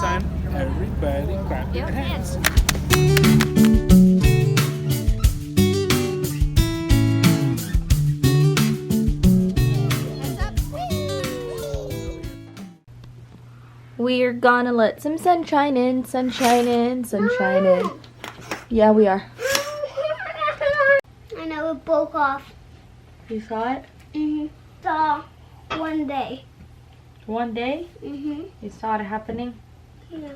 time, everybody clap your hands. We're gonna let some sunshine in, sunshine in, sunshine in. Yeah, we are. I know it broke off. You saw it? Saw one day. One day? You You saw it happening? Yeah.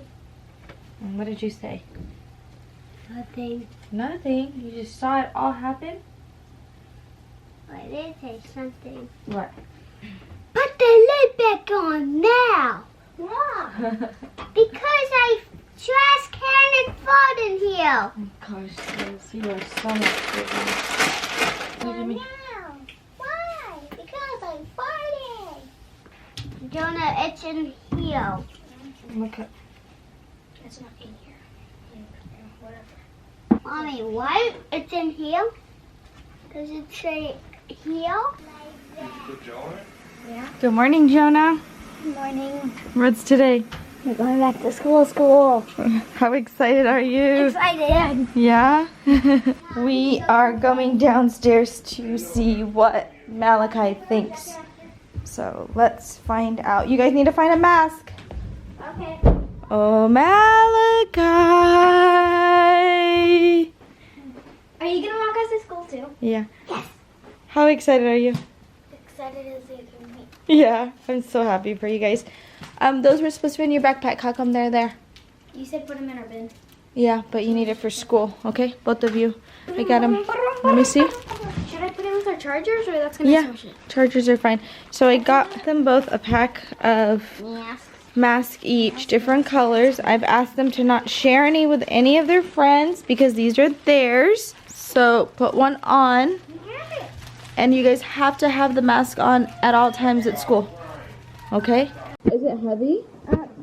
And what did you say? Nothing. Nothing. You just saw it all happen? I did say something. What? Put the lid back on now. Yeah. Because I trash can and fart in here. Oh gosh, sis, you are so much bigger. Look at me. Why? Because I'm farting. Jonah, it's in here. Look at. It's not in here. Whatever. Mommy, why it's in here? Does it say here? Yeah. Good morning, Jonah. Good morning. What's today? We're going back to school. How excited are you? Excited. Yeah? We are going downstairs to see what Malachi thinks. So let's find out. You guys need to find a mask. Okay. Oh, Malachi! Are you gonna walk us to school too? Yeah. Yes. How excited are you? Excited as you can be. Yeah, I'm so happy for you guys. Those were supposed to be in your backpack. How come they're there? You said put them in our bin. Yeah, but you need it for school, okay? Both of you. I got them. Let me see. Should I put it with our chargers or that's gonna Yeah, smush it? chargers are fine. So I got them both a pack of Yes. masks each, different colors. I've asked them to not share any with any of their friends because these are theirs. So put one on. And you guys have to have the mask on at all times at school. Okay? Is it heavy?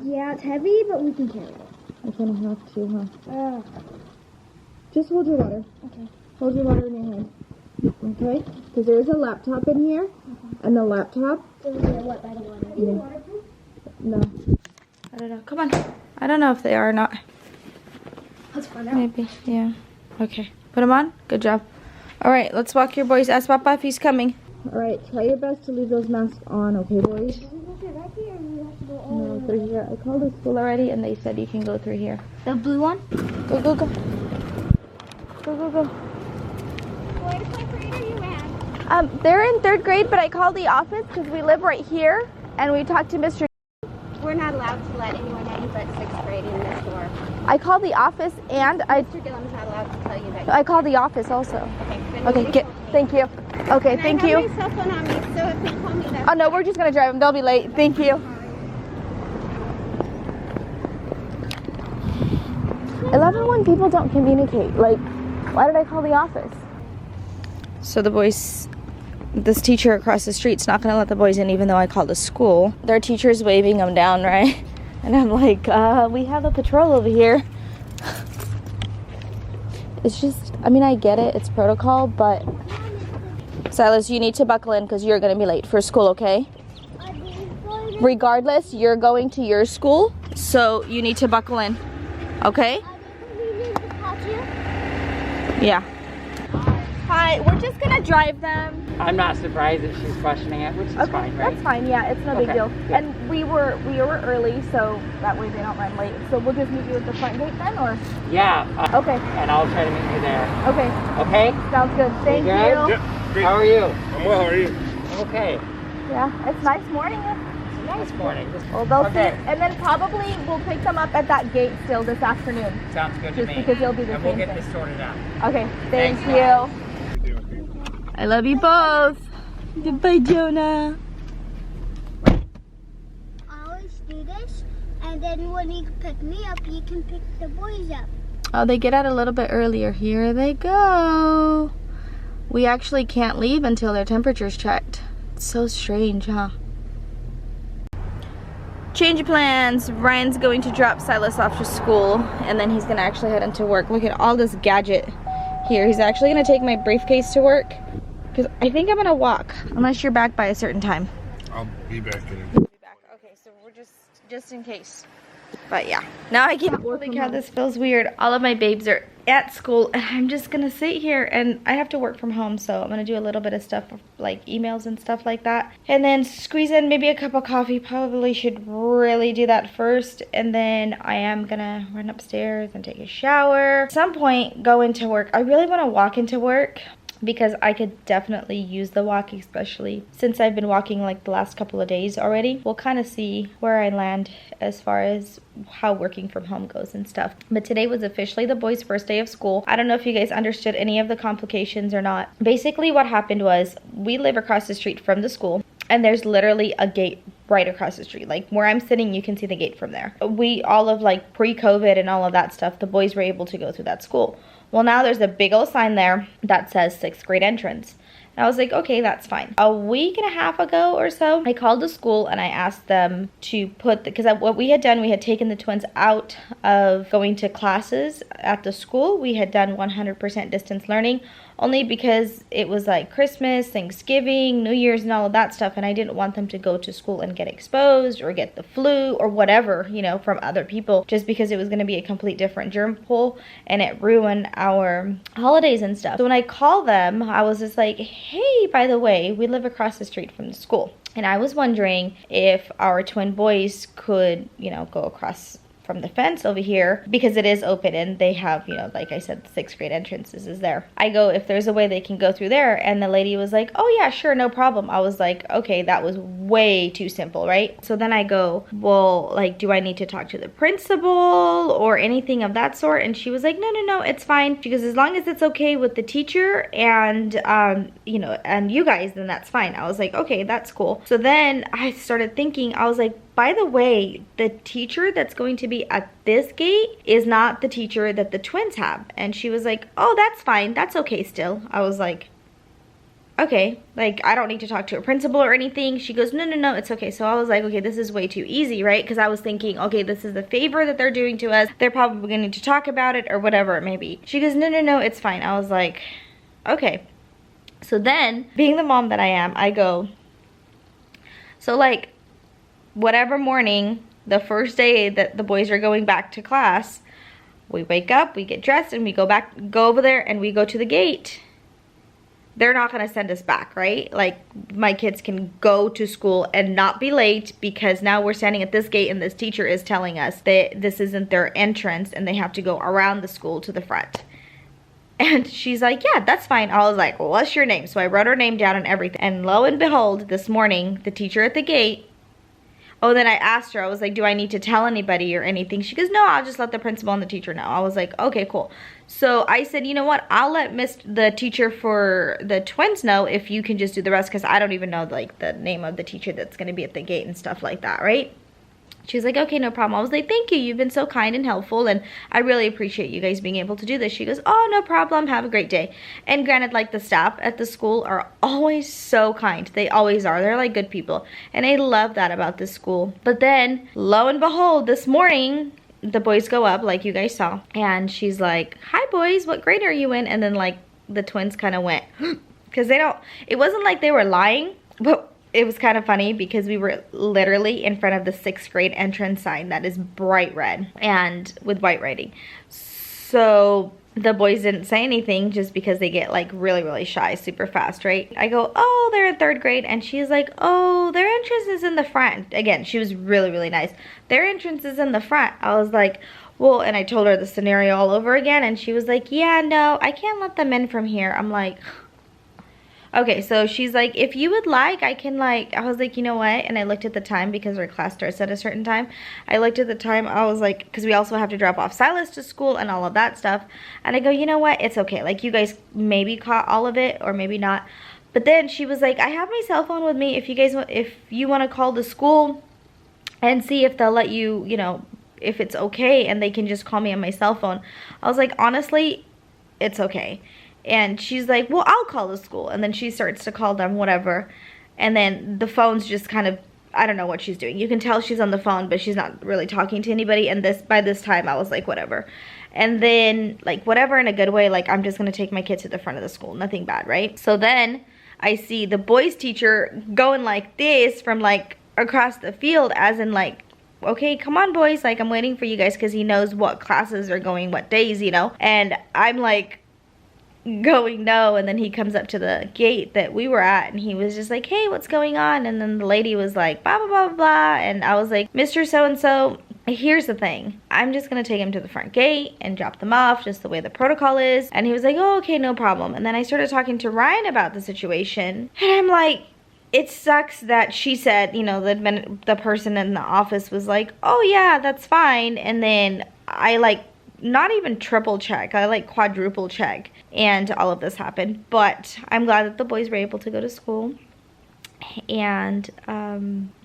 Yeah, it's heavy, but we can carry it. I kind of have to, huh? Just hold your water. Okay. Hold your water in your hand. Okay? Because there is a laptop in here. And the laptop... Those are what by the water? Is it waterproof? No. I don't know. Come on. I don't know if they are or not. Let's find out. Maybe. Yeah. Okay. Put them on. Good job. All right. Let's walk your boys. Ask Papa if he's coming. All right. Try your best to leave those masks on. Okay, boys? No, through here. I called the school already, and they said you can go through here. The blue one? Go, go, go. Go, go, go. What grade are you at? They're in 3rd grade, but I called the office because we live right here, and we talked to Mr. We're not allowed to let anyone in but 6th grade in this door. I called the office, and Mr. Gillum's not allowed to tell you that. I called the office also. Okay, good. Okay, thank you. Okay, thank you. I have my cell phone on me, so if you call me, that's Oh no, we're just gonna drive them. They'll be late. Thank you. 11 people don't communicate. Like, why did I call the office? So the boys, this teacher across the street's not gonna let the boys in even though I called the school. Their teacher's waving them down, right? And I'm like, we have a patrol over here. It's just, I mean, I get it, it's protocol, but Silas, you need to buckle in because you're gonna be late for school, okay? Regardless, you're going to your school, so you need to buckle in, okay? Yeah. Hi, we're just gonna drive them. I'm not surprised that she's questioning it, which is fine, right? That's fine, yeah, it's no big deal. good. And we were early, so that way they don't run late. So we'll just meet you at the front gate then, or? Yeah. Okay. And I'll try to meet you there. Okay, Okay? sounds good. Thank you. good? Yep, great. How are you? I'm well, how are you? Okay. Yeah, it's nice morning. It's a nice morning. Well, they'll Okay. see, and then probably we'll pick them up at that gate still this afternoon. Sounds good to Just me. because you'll be the and same we'll get thing. this sorted out. Okay, thank Thanks, you. I love you both. Goodbye, Jonah. I always do this, and then when you pick me up, you can pick the boys up. Oh, they get out a little bit earlier. Here they go. We actually can't leave until their temperature's checked. It's so strange, huh? Change of plans. Ryan's going to drop Silas off to school, and then he's going to actually head into work. Look at all this gadget here. He's actually going to take my briefcase to work, because I think I'm going to walk, unless you're back by a certain time. I'll be back in a You'll be back. Okay, so we're just in case. But yeah, now I can't. Holy cow, this feels weird. All of my babes are at school and I'm just gonna sit here, and I have to work from home, so I'm gonna do a little bit of stuff like emails and stuff like that, and then squeeze in maybe a cup of coffee. Probably should really do that first, and then I am gonna run upstairs and take a shower. At some point go into work. I really want to walk into work because I could definitely use the walk, especially since I've been walking like the last couple of days already. We'll kind of see where I land as far as how working from home goes and stuff. But today was officially the boys' first day of school. I don't know if you guys understood any of the complications or not. Basically what happened was we live across the street from the school, and there's literally a gate right across the street. Like where I'm sitting, you can see the gate from there. We all of like pre-COVID and all of that stuff, the boys were able to go through that school. Well, now there's a big old sign there that says 6th grade entrance. And I was like, okay, that's fine. A week and a half ago or so, I called the school and I asked them to put, because what we had done, we had taken the twins out of going to classes at the school. We had done 100% distance learning, only because it was like Christmas, Thanksgiving, New Year's and all of that stuff, and I didn't want them to go to school and get exposed or get the flu or whatever, you know, from other people, just because it was going to be a complete different germ pool and it ruined our holidays and stuff. So when I called them, I was just like, hey, by the way, we live across the street from the school, and I was wondering if our twin boys could, you know, go across from the fence over here, because it is open and they have, you know, like I said, the 6th grade entrances is there. I go, if there's a way they can go through there, and the lady was like, oh yeah, sure, no problem. I was like, okay, that was way too simple, right? So then I go, well, like, do I need to talk to the principal or anything of that sort? And she was like, no, it's fine. She goes, as long as it's okay with the teacher and you know, and you guys, then that's fine. I was like, okay, that's cool. So then I started thinking, I was like, by the way, the teacher that's going to be at this gate is not the teacher that the twins have. And she was like, oh, that's fine. That's okay still. I was like, okay, like I don't need to talk to a principal or anything. She goes, no, it's okay. So I was like, okay, this is way too easy, right? Because I was thinking, okay, this is a favor that they're doing to us. They're probably going to need to talk about it or whatever it may be. She goes, no, it's fine. I was like, okay. So then, being the mom that I am, I go, so like, whatever morning, the first day that the boys are going back to class, we wake up, we get dressed, and we go over there and we go to the gate. They're not gonna send us back, right? Like, my kids can go to school and not be late, because now we're standing at this gate and this teacher is telling us that this isn't their entrance and they have to go around the school to the front. And she's like, yeah, that's fine. I was like, well, what's your name? So I wrote her name down and everything. And lo and behold, this morning, the teacher at the gate, oh, then I asked her, I was like, do I need to tell anybody or anything? She goes, no, I'll just let the principal and the teacher know. I was like, okay, cool. So I said, you know what, I'll let the teacher for the twins know if you can just do the rest, because I don't even know like the name of the teacher that's going to be at the gate and stuff like that, right? She was like, okay, no problem. I was like, thank you. You've been so kind and helpful, and I really appreciate you guys being able to do this. She goes, oh, no problem. Have a great day. And granted, like, the staff at the school are always so kind. They always are. They're like good people. And I love that about this school. But then, lo and behold, this morning, the boys go up, like you guys saw. And she's like, hi, boys. What grade are you in? And then, like, the twins kind of went, because it wasn't like they were lying, but it was kind of funny because we were literally in front of the 6th grade entrance sign that is bright red and with white writing. So the boys didn't say anything, just because they get like really shy super fast, right? I go, oh, they're in 3rd grade, and she's like, oh, their entrance is in the front. Again, she was really nice. Their entrance is in the front. I was like, well, and I told her the scenario all over again, and she was like, yeah, no, I can't let them in from here. I'm like, okay, so she's like, if you would like, I can like, I was like, you know what? And I looked at the time, because our class starts at a certain time. I looked at the time, I was like, because we also have to drop off Silas to school and all of that stuff. And I go, you know what? It's okay. Like, you guys maybe caught all of it or maybe not. But then she was like, I have my cell phone with me. If you want to call the school and see if they'll let you, you know, if it's okay, and they can just call me on my cell phone. I was like, honestly, it's okay. And she's like, well, I'll call the school. And then she starts to call them, whatever. And then the phone's just kind of, I don't know what she's doing. You can tell she's on the phone, but she's not really talking to anybody. And by this time, I was like, whatever. And then, like, whatever in a good way, like, I'm just going to take my kid to the front of the school. Nothing bad, right? So then I see the boys' teacher going like this from, like, across the field, as in, like, okay, come on boys, like I'm waiting for you guys, because he knows what classes are going what days, you know. And I'm like going no, and then he comes up to the gate that we were at, and he was just like, hey, what's going on? And then the lady was like, blah blah blah blah blah, and I was like, Mr. So-and-so, here's the thing, I'm just gonna take him to the front gate and drop them off just the way the protocol is. And he was like, oh, okay, no problem. And then I started talking to Ryan about the situation, and I'm like, it sucks that she said, you know, the person in the office was like, oh yeah, that's fine. And then I like not even triple check, I like quadruple check, and all of this happened. But I'm glad that the boys were able to go to school, and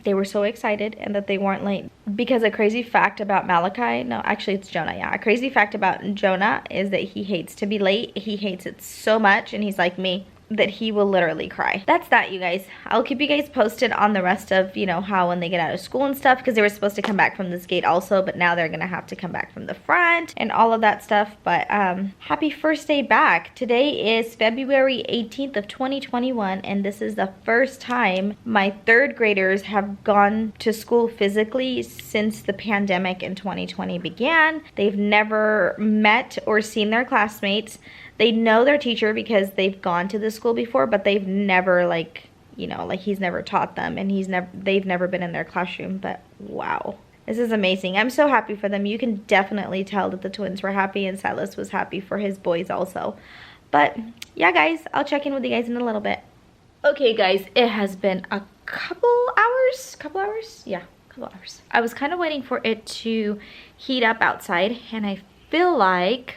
they were so excited, and that they weren't late. Because a crazy fact about Malachi, no, actually it's Jonah, yeah. A crazy fact about Jonah is that he hates to be late. He hates it so much, and he's like me, that he will literally cry. That's that, you guys. I'll keep you guys posted on the rest of, you know, how when they get out of school and stuff, because they were supposed to come back from this gate also, but now they're gonna have to come back from the front and all of that stuff. But happy first day back. Today is February 18th of 2021, and this is the first time my third graders have gone to school physically since the pandemic in 2020 began. They've never met or seen their classmates. They know their teacher because they've gone to the school before, but they've never, like, you know, like he's never taught them, and they've never been in their classroom. But wow, this is amazing. I'm so happy for them. You can definitely tell that the twins were happy, and Silas was happy for his boys also. But yeah, guys, I'll check in with you guys in a little bit. Okay, guys, it has been a couple hours. Yeah, a couple hours. I was kind of waiting for it to heat up outside, and I feel like,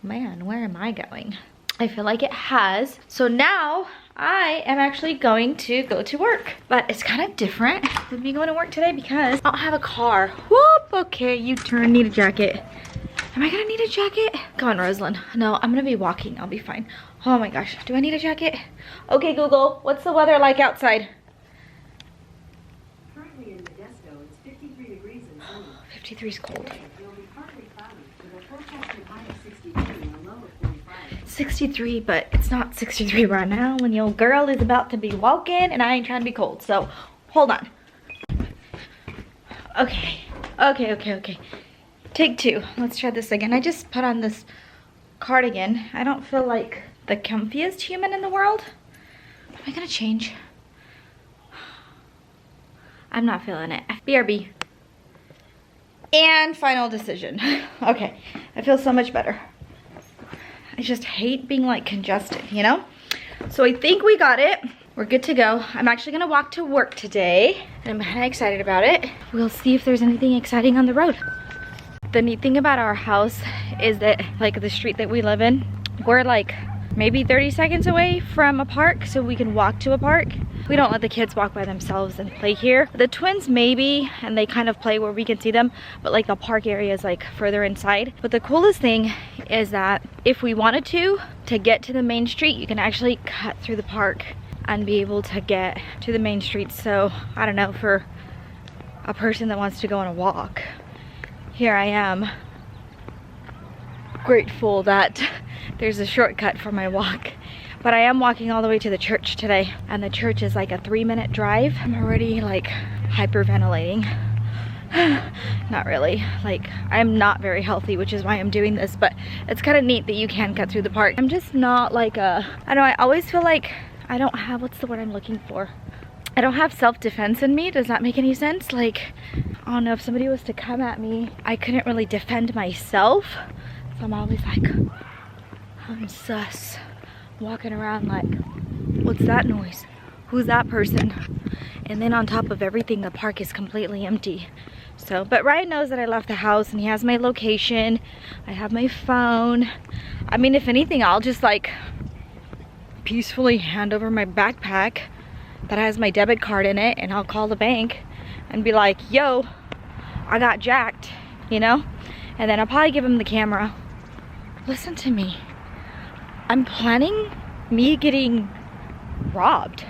man, where am I going? I feel like it has. So now I am actually going to go to work. But it's kind of different with me going to work today because I don't have a car. Whoop, okay, U-turn, need a jacket. Am I gonna need a jacket? Come on, Rosalind. No, I'm gonna be walking, I'll be fine. Oh my gosh, do I need a jacket? Okay, Google, what's the weather like outside? Currently in Modesto, it's 53 degrees and sunny. 53 is cold. It will be partly cloudy with a forecasted high of 63 and a low of 45. 63, but it's not 63 right now when your girl is about to be walking and I ain't trying to be cold. So, hold on. Okay. Take two. Let's try this again. I just put on this cardigan. I don't feel like the comfiest human in the world. Am I gonna change? I'm not feeling it. BRB. And final decision. Okay, I feel so much better. I just hate being like congested, you know? So I think we got it. We're good to go. I'm actually gonna walk to work today, and I'm kind of excited about it. We'll see if there's anything exciting on the road. The neat thing about our house is that, like, the street that we live in, we're like maybe 30 seconds away from a park, so we can walk to a park. We don't let the kids walk by themselves and play here. The twins maybe, and they kind of play where we can see them, but like the park area is like further inside. But the coolest thing is that if we wanted to get to the main street, you can actually cut through the park and be able to get to the main street. So I don't know, for a person that wants to go on a walk, here I am, grateful that there's a shortcut for my walk. But I am walking all the way to the church today, and the church is like a 3-minute drive. I'm already like hyperventilating. Not really, like I'm not very healthy, which is why I'm doing this, but it's kind of neat that you can cut through the park. I'm just not like I don't know, I always feel like I don't have, what's the word I'm looking for? I don't have self-defense in me. Does that make any sense? Like, I don't know, if somebody was to come at me, I couldn't really defend myself. So I'm always like, I'm sus. Walking around like, what's that noise? Who's that person? And then on top of everything, the park is completely empty. So, but Ryan knows that I left the house, and he has my location. I have my phone. I mean, if anything, I'll just like peacefully hand over my backpack that has my debit card in it, and I'll call the bank and be like, yo, I got jacked, you know? And then I'll probably give him the camera. Listen to me. I'm planning me getting robbed.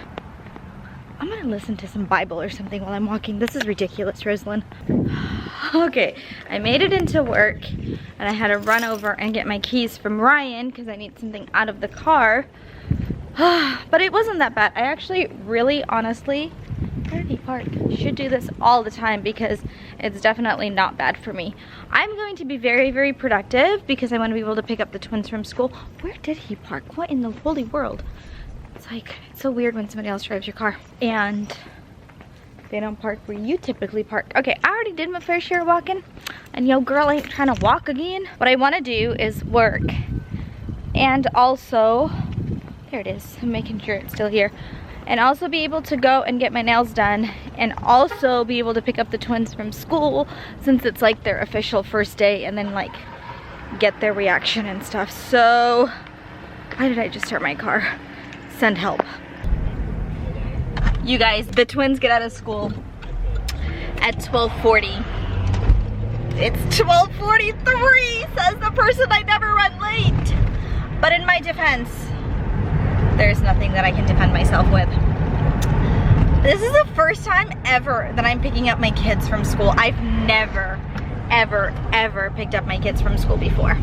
I'm gonna listen to some Bible or something while I'm walking. This is ridiculous, Rosalind. Okay, I made it into work, and I had to run over and get my keys from Ryan because I need something out of the car. But it wasn't that bad. I actually really honestly Where did he park? Should do this all the time because it's definitely not bad for me. I'm going to be very, very productive because I want to be able to pick up the twins from school. Where did he park? What in the holy world? It's like, it's so weird when somebody else drives your car and they don't park where you typically park. Okay, I already did my fair share of walking and yo girl ain't trying to walk again. What I want to do is work and also, there it is, I'm making sure it's still here. And also be able to go and get my nails done and also be able to pick up the twins from school since it's like their official first day and then like get their reaction and stuff. So, why did I just start my car? Send help. You guys, the twins get out of school at 12:40. It's 12:43, says the person I never run late. But in my defense, there's nothing that I can defend myself with. This is the first time ever that I'm picking up my kids from school. I've never, ever picked up my kids from school before.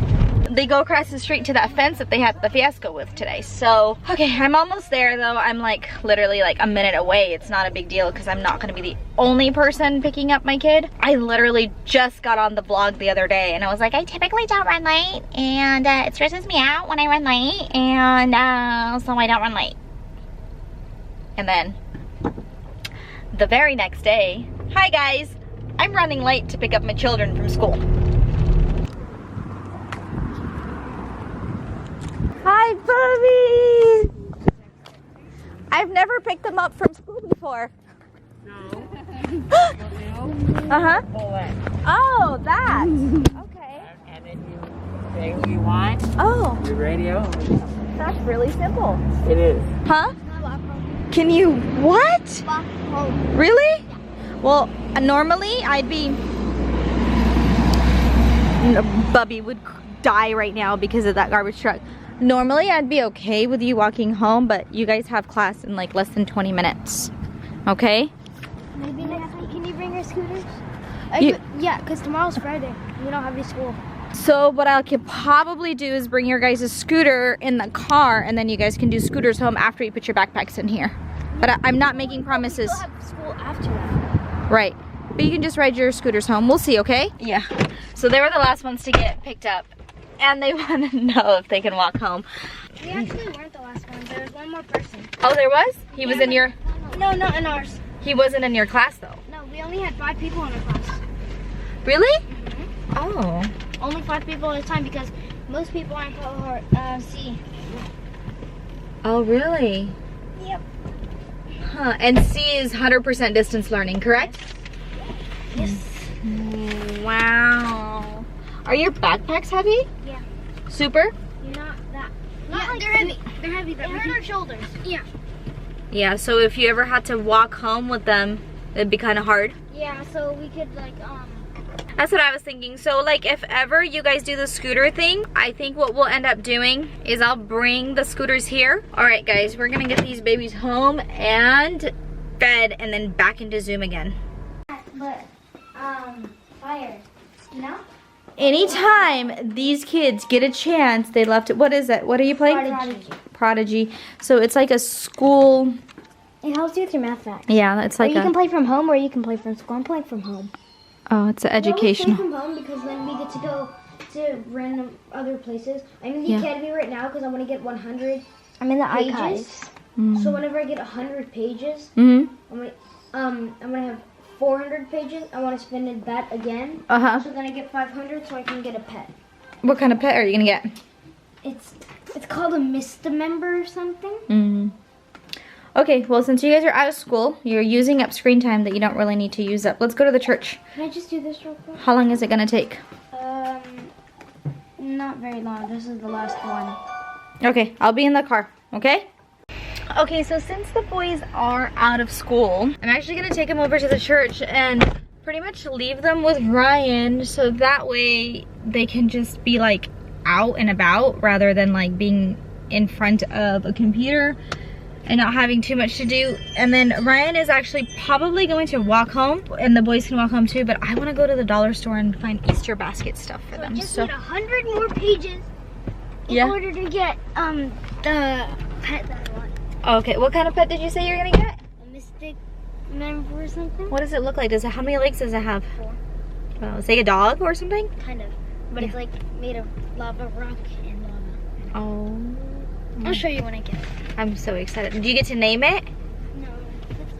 They go across the street to that fence that they had the fiasco with today. So, okay, I'm almost there though. I'm like literally like a minute away. It's not a big deal because I'm not gonna be the only person picking up my kid. I literally just got on the vlog the other day and I was like, I typically don't run late and it stresses me out when I run late and so I don't run late. And then the very next day, hi guys, I'm running late to pick up my children from school. Hi, puppies! I've never picked them up from school before. No. Uh-huh. Pull it. Oh, that. Okay. And then you say who you want. Oh, Your radio. that's really simple. It is. Huh? Can you, what? Really? Well, normally I'd be, Bubby would die right now because of that garbage truck. Normally I'd be okay with you walking home, but you guys have class in like less than 20 minutes. Okay? Maybe next week. Can you bring your scooters? Yeah, because tomorrow's Friday. We don't have any school. So what I could probably do is bring your guys' scooter in the car and then you guys can do scooters home after you put your backpacks in here. But I'm not making promises. We still have school after that. Right. But you can just ride your scooters home. We'll see, okay? Yeah. So they were the last ones to get picked up. And they want to know if they can walk home. We actually weren't the last ones. There was one more person. Oh, there was? He was in your... No, not in ours. He wasn't in your class, though. No, we only had 5 people in our class. Really? Oh. Only 5 people at a time because most people are in cohort C. Oh, really? Yep. Huh. And C is 100% distance learning, correct? Yes. Wow. Are your backpacks heavy? Yeah. Super? Not that. Not like they're heavy. They're heavy. They hurt our shoulders. Yeah. Yeah, so if you ever had to walk home with them, it'd be kind of hard. Yeah, so we could like That's what I was thinking. So like if ever you guys do the scooter thing, I think what we'll end up doing is I'll bring the scooters here. All right guys, we're gonna get these babies home and fed and then back into Zoom again. But fire, you know? Anytime these kids get a chance, they love to, what is it? What are you playing? Prodigy. So it's like a school. It helps you with your math facts. Yeah, it's like you can play from home or you can play from school. I'm playing from home. Oh, it's an educational. We play from home because then we get to go to random other places. I'm in the academy right now because I want to get 100. I'm in the archives. So whenever I get 100 pages, I'm gonna have 400 pages. I want to spend that again. So then I get 500, so I can get a pet. What kind of pet are you gonna get? It's called a Mistemember or something. Okay, well since you guys are out of school, you're using up screen time that you don't really need to use up. Let's go to the church. Can I just do this real quick? How long is it gonna take? Not very long. This is the last one. Okay, I'll be in the car, okay? Okay, so since the boys are out of school, I'm actually gonna take them over to the church and pretty much leave them with Ryan so that way they can just be like out and about rather than like being in front of a computer and not having too much to do. And then Ryan is actually probably going to walk home and the boys can walk home too, but I want to go to the dollar store and find Easter basket stuff for them. I just need 100 more pages in order to get the pet that I want. Okay, what kind of pet did you say you're gonna get? A Remember something? What does it look like? How many legs does it have? 4. Oh, it's like a dog or something? Kind of. But it's like made of lava rock and lava. Oh. I'll show you when I get it. I'm so excited. Do you get to name it? No.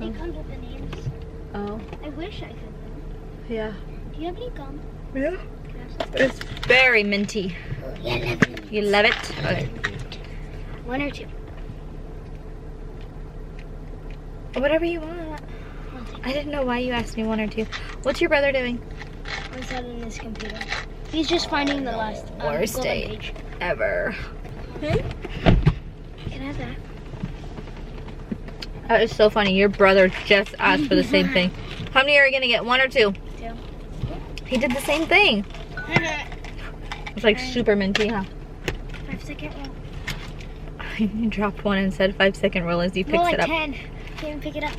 It comes with the names. Oh. I wish I could though. Yeah. Do you have any gum? Yeah. It's very minty. Oh, yeah, I love it. You love it? Okay. 1 or 2? Whatever you want. I didn't know why you asked me 1 or 2. What's your brother doing? I'm setting his computer. He's just finding the last Worst golden day page. ever. Can I have that? That is so funny. Your brother just asked for the same thing. How many are you gonna get? 1 or 2? 2. He did the same thing. It's like super minty, huh? 5-second roll. You dropped 1 and said 5-second roll as he picks More like it up. 10. Can't even pick it up.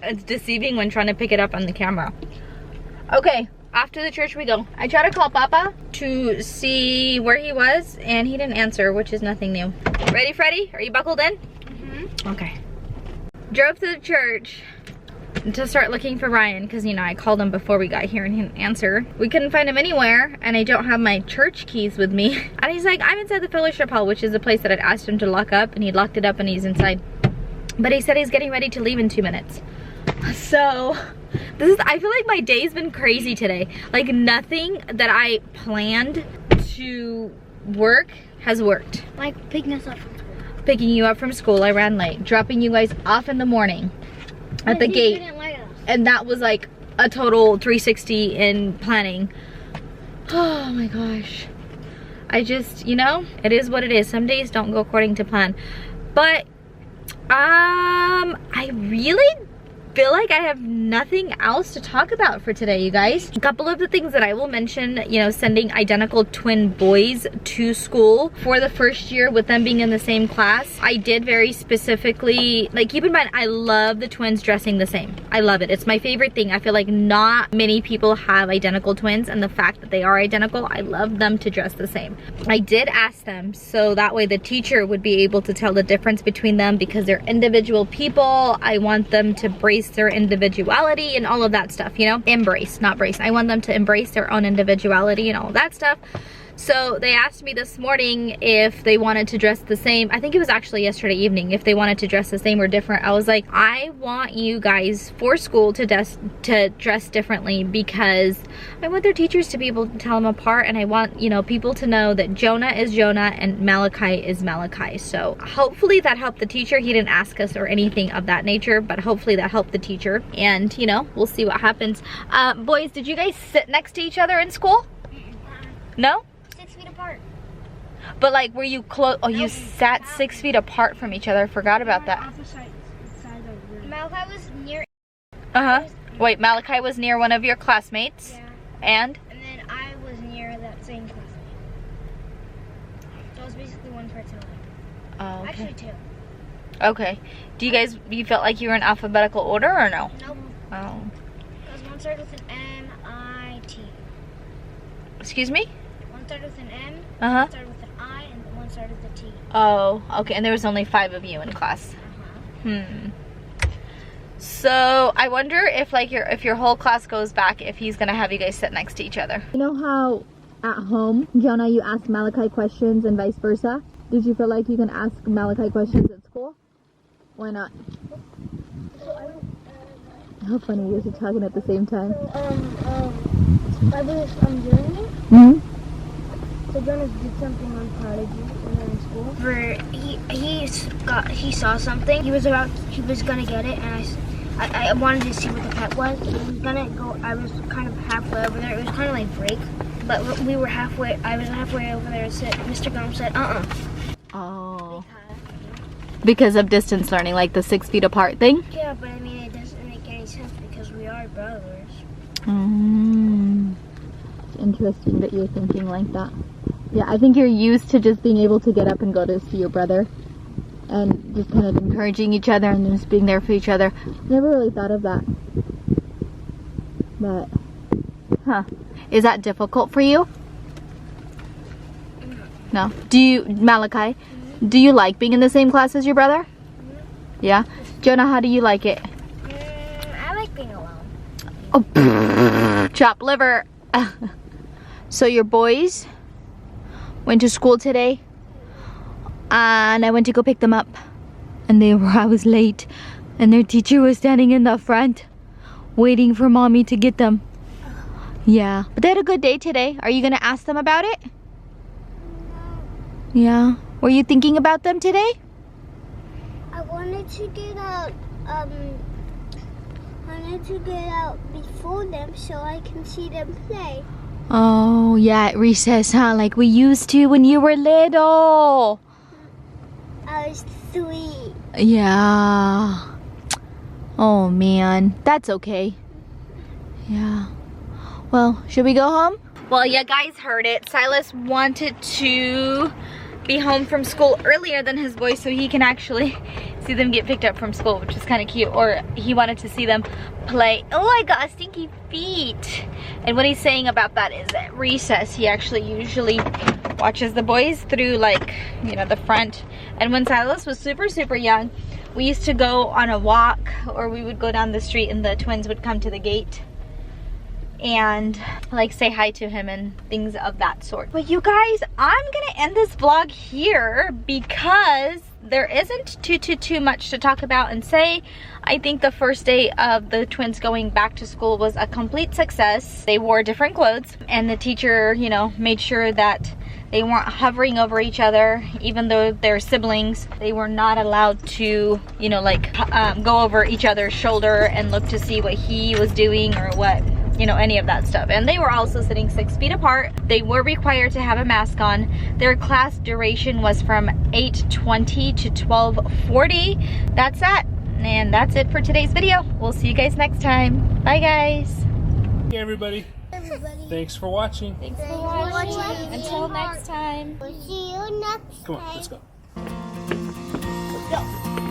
It's deceiving when trying to pick it up on the camera. Okay, after the church we go. I tried to call Papa to see where he was and he didn't answer, which is nothing new. Ready, Freddie? Are you buckled in? Mm-hmm. Okay. Drove to the church to start looking for Ryan because, you know, I called him before we got here and he didn't answer. We couldn't find him anywhere and I don't have my church keys with me. And he's like, I'm inside the fellowship hall, which is the place that I'd asked him to lock up, and he locked it up and he's inside. But he said he's getting ready to leave in 2 minutes. So I feel like my day's been crazy today. Like nothing that I planned to work has worked. Like picking us up from school. Picking you up from school, I ran late. Dropping you guys off in the morning at the gate. Didn't like us. And that was like a total 360 in planning. Oh my gosh. I just, you know, it is what it is. Some days don't go according to plan. But I really feel like I have nothing else to talk about for today, you guys. A couple of the things that I will mention, you know, sending identical twin boys to school for the first year with them being in the same class. I did very specifically, like, keep in mind, I love the twins dressing the same. I love it. It's my favorite thing. I feel like not many people have identical twins, and the fact that they are identical, I love them to dress the same. I did ask them so that way the teacher would be able to tell the difference between them because they're individual people. I want them to brace their individuality and all of that stuff, you know? Embrace, not brace. I want them to embrace their own individuality and all of that stuff. So they asked me this morning if they wanted to dress the same. I think it was actually yesterday evening, if they wanted to dress the same or different. I was like, I want you guys for school to dress differently because I want their teachers to be able to tell them apart, and I want, you know, people to know that Jonah is Jonah and Malachi is Malachi. So hopefully that helped the teacher. He didn't ask us or anything of that nature, but hopefully that helped the teacher. And, you know, we'll see what happens. Boys, did you guys sit next to each other in school? No? 6 feet apart. But like, were you close? Oh, you sat 6 feet apart from each other. I forgot about that. Malachi was near. Wait, Malachi was near one of your classmates? Yeah. And then I was near that same classmate. So it was basically one person away. oh, okay. Actually 2. Okay. Do you felt like you were in alphabetical order or no? Nope. Oh. Because one started with an M-I-T. Excuse me? One started with an M, Uh-huh. one started with an I, and one started with a T. Oh, okay. And there was only 5 of you in class. So I wonder if like if your whole class goes back, if he's gonna have you guys sit next to each other. You know how at home, Jonah, you ask Malachi questions and vice versa? Did you feel like you can ask Malachi questions at school? Why not? How funny you guys are talking at the same time. I was doing it. Mm-hmm. So Jonas did something on Prodigy when they were in school. Where he saw something. He was gonna get it, and I wanted to see what the pet was. He was gonna go. I was kind of halfway over there. It was kind of like break, but we were halfway. I was halfway over there. So Mr. Gum said, Oh. Because of distance learning, like the 6 feet apart thing? Yeah, but I mean, it doesn't make any sense because we are brothers. It's interesting that you're thinking like that. Yeah, I think you're used to just being able to get up and go to see your brother and just kind of encouraging each other and just being there for each other. Never really thought of that. But, is that difficult for you? No. Do you, Malachi, do you like being in the same class as your brother? Yeah? Jonah, how do you like it? I like being alone. Oh, chopped liver. So your boys went to school today, and I went to go pick them up, and I was late, and their teacher was standing in the front waiting for mommy to get them. Yeah, but they had a good day today. Are you gonna ask them about it? Yeah. Were you thinking about them today? I wanted to get out. I wanted to get out before them so I can see them play. Oh, yeah, at recess, huh? Like we used to when you were little. I was 3. Yeah. Oh, man. That's okay. Yeah. Well, should we go home? Well, you guys heard it. Silas wanted to be home from school earlier than his boys so he can actually see them get picked up from school, which is kind of cute. Or he wanted to see them play. Oh, I got stinky feet. And what he's saying about that is at recess, he actually usually watches the boys through, like, you know, the front. And when Silas was super, super young, we used to go on a walk, or we would go down the street and the twins would come to the gate and like say hi to him and things of that sort. But you guys, I'm gonna end this vlog here because there isn't too much to talk about and say. I think the first day of the twins going back to school was a complete success. They wore different clothes, and the teacher, you know, made sure that they weren't hovering over each other. Even though they're siblings, they were not allowed to, you know, like go over each other's shoulder and look to see what he was doing or what, you know, any of that stuff. And they were also sitting 6 feet apart. They were required to have a mask on. Their class duration was from 8:20 to 12:40. That's that. And that's it for today's video. We'll see you guys next time. Bye, guys. Hey, everybody. Thanks for watching. Thanks for watching. Until next time. We'll see you next time. Come on, let's go. Let's go.